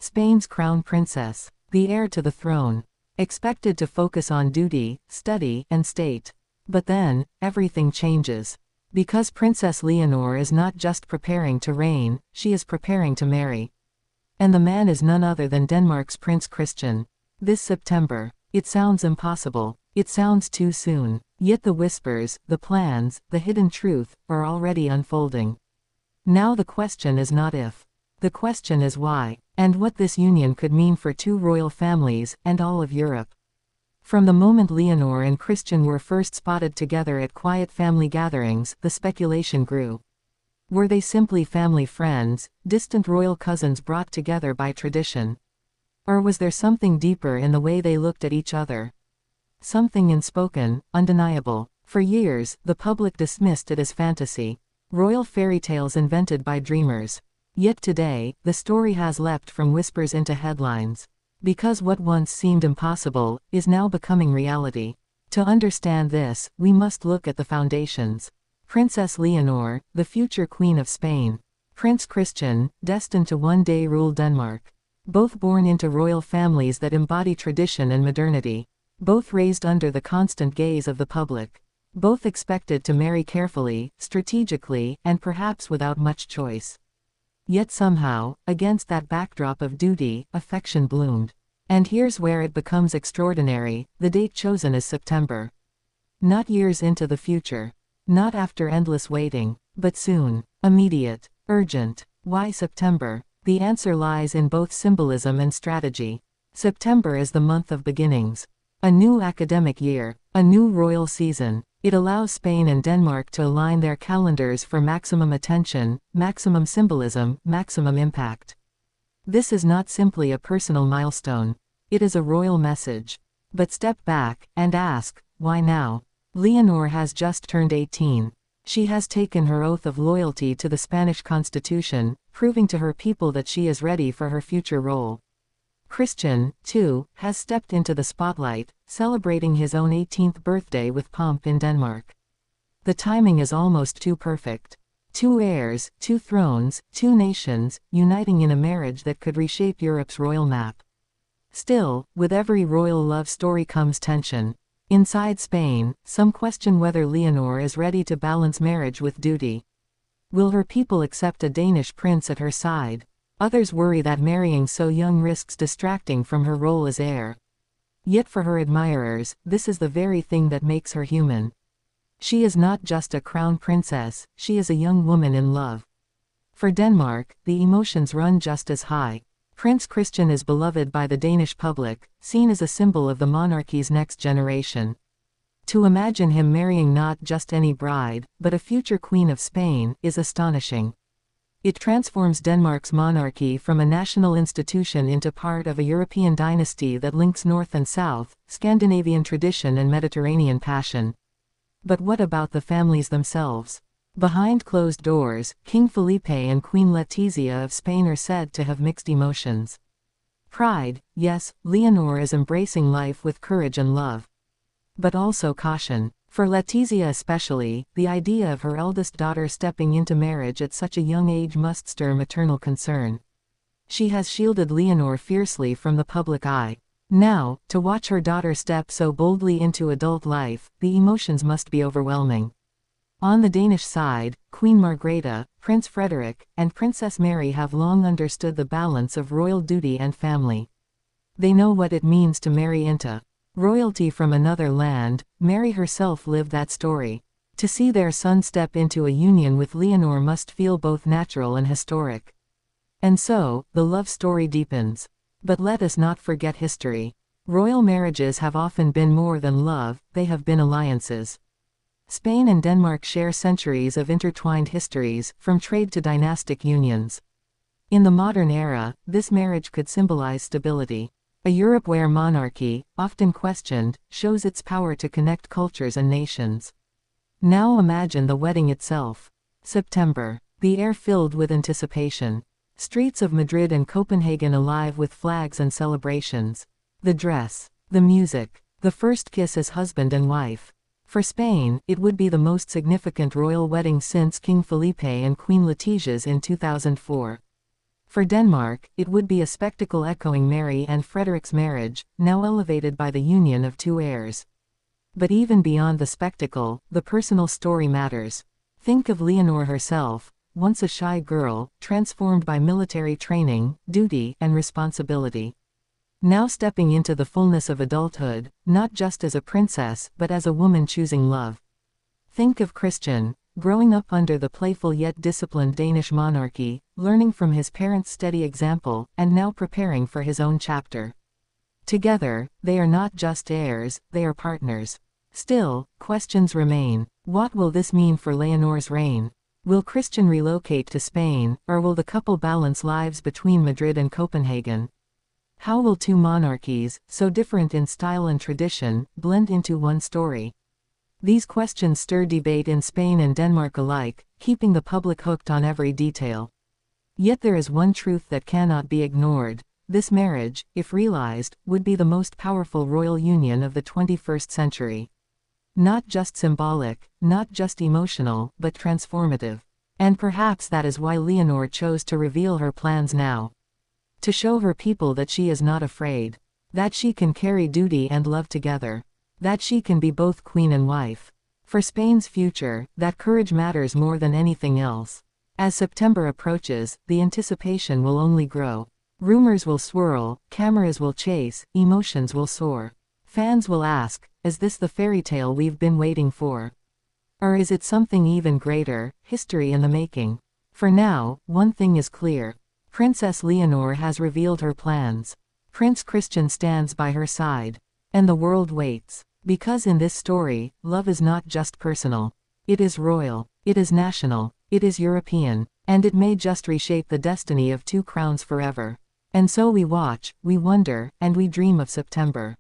Spain's crown princess, the heir to the throne, expected to focus on duty, study, and state. But then, everything changes. Because Princess Leonor is not just preparing to reign, she is preparing to marry. And the man is none other than Denmark's Prince Christian. This September. It sounds impossible. It sounds too soon. Yet the whispers, the plans, the hidden truth, are already unfolding. Now the question is not if. The question is why, and what this union could mean for two royal families, and all of Europe. From the moment Leonor and Christian were first spotted together at quiet family gatherings, the speculation grew. Were they simply family friends, distant royal cousins brought together by tradition? Or was there something deeper in the way they looked at each other? Something unspoken, undeniable. For years, the public dismissed it as fantasy. Royal fairy tales invented by dreamers. Yet today, the story has leapt from whispers into headlines. Because what once seemed impossible, is now becoming reality. To understand this, we must look at the foundations. Princess Leonor, the future Queen of Spain. Prince Christian, destined to one day rule Denmark. Both born into royal families that embody tradition and modernity. Both raised under the constant gaze of the public. Both expected to marry carefully, strategically, and perhaps without much choice. Yet somehow, against that backdrop of duty, affection bloomed. And here's where it becomes extraordinary, the date chosen is September. Not years into the future. Not after endless waiting, but soon. Immediate. Urgent. Why September? The answer lies in both symbolism and strategy. September is the month of beginnings. A new academic year. A new royal season. It allows Spain and Denmark to align their calendars for maximum attention, maximum symbolism, maximum impact. This is not simply a personal milestone. It is a royal message. But step back, and ask, why now? Leonor has just turned 18. She has taken her oath of loyalty to the Spanish Constitution, proving to her people that she is ready for her future role. Christian, too, has stepped into the spotlight, celebrating his own 18th birthday with pomp in Denmark. The timing is almost too perfect. Two heirs, two thrones, two nations, uniting in a marriage that could reshape Europe's royal map. Still, with every royal love story comes tension. Inside Spain, some question whether Leonor is ready to balance marriage with duty. Will her people accept a Danish prince at her side? Others worry that marrying so young risks distracting from her role as heir. Yet for her admirers, this is the very thing that makes her human. She is not just a crown princess, she is a young woman in love. For Denmark, the emotions run just as high. Prince Christian is beloved by the Danish public, seen as a symbol of the monarchy's next generation. To imagine him marrying not just any bride, but a future Queen of Spain, is astonishing. It transforms Denmark's monarchy from a national institution into part of a European dynasty that links North and South, Scandinavian tradition and Mediterranean passion. But what about the families themselves? Behind closed doors, King Felipe and Queen Letizia of Spain are said to have mixed emotions. Pride, yes, Leonor is embracing life with courage and love. But also caution. For Letizia especially, the idea of her eldest daughter stepping into marriage at such a young age must stir maternal concern. She has shielded Leonor fiercely from the public eye. Now, to watch her daughter step so boldly into adult life, the emotions must be overwhelming. On the Danish side, Queen Margrethe, Prince Frederik, and Princess Mary have long understood the balance of royal duty and family. They know what it means to marry into royalty from another land. Mary herself lived that story. To see their son step into a union with Leonor must feel both natural and historic. And so, the love story deepens. But let us not forget history. Royal marriages have often been more than love, they have been alliances. Spain and Denmark share centuries of intertwined histories, from trade to dynastic unions. In the modern era, this marriage could symbolize stability. A Europe where monarchy, often questioned, shows its power to connect cultures and nations. Now imagine the wedding itself. September. The air filled with anticipation. Streets of Madrid and Copenhagen alive with flags and celebrations. The dress. The music. The first kiss as husband and wife. For Spain, it would be the most significant royal wedding since King Felipe and Queen Letitia's in 2004. For Denmark, it would be a spectacle echoing Mary and Frederick's marriage, now elevated by the union of two heirs. But even beyond the spectacle, the personal story matters. Think of Leonor herself, once a shy girl, transformed by military training, duty, and responsibility. Now stepping into the fullness of adulthood, not just as a princess but as a woman choosing love. Think of Christian, growing up under the playful yet disciplined Danish monarchy, learning from his parents' steady example, and now preparing for his own chapter. Together, they are not just heirs, they are partners. Still, questions remain. What will this mean for Leonor's reign? Will Christian relocate to Spain, or will the couple balance lives between Madrid and Copenhagen? How will two monarchies, so different in style and tradition, blend into one story? These questions stir debate in Spain and Denmark alike, keeping the public hooked on every detail. Yet there is one truth that cannot be ignored. This marriage, if realized, would be the most powerful royal union of the 21st century. Not just symbolic, not just emotional, but transformative. And perhaps that is why Leonor chose to reveal her plans now. To show her people that she is not afraid. That she can carry duty and love together. That she can be both queen and wife. For Spain's future, that courage matters more than anything else. As September approaches, the anticipation will only grow. Rumors will swirl, cameras will chase, emotions will soar. Fans will ask, is this the fairy tale we've been waiting for? Or is it something even greater, history in the making? For now, one thing is clear. Princess Leonor has revealed her plans. Prince Christian stands by her side. And the world waits. Because in this story, love is not just personal. It is royal. It is national. It is European. And it may just reshape the destiny of two crowns forever. And so we watch, we wonder, and we dream of September.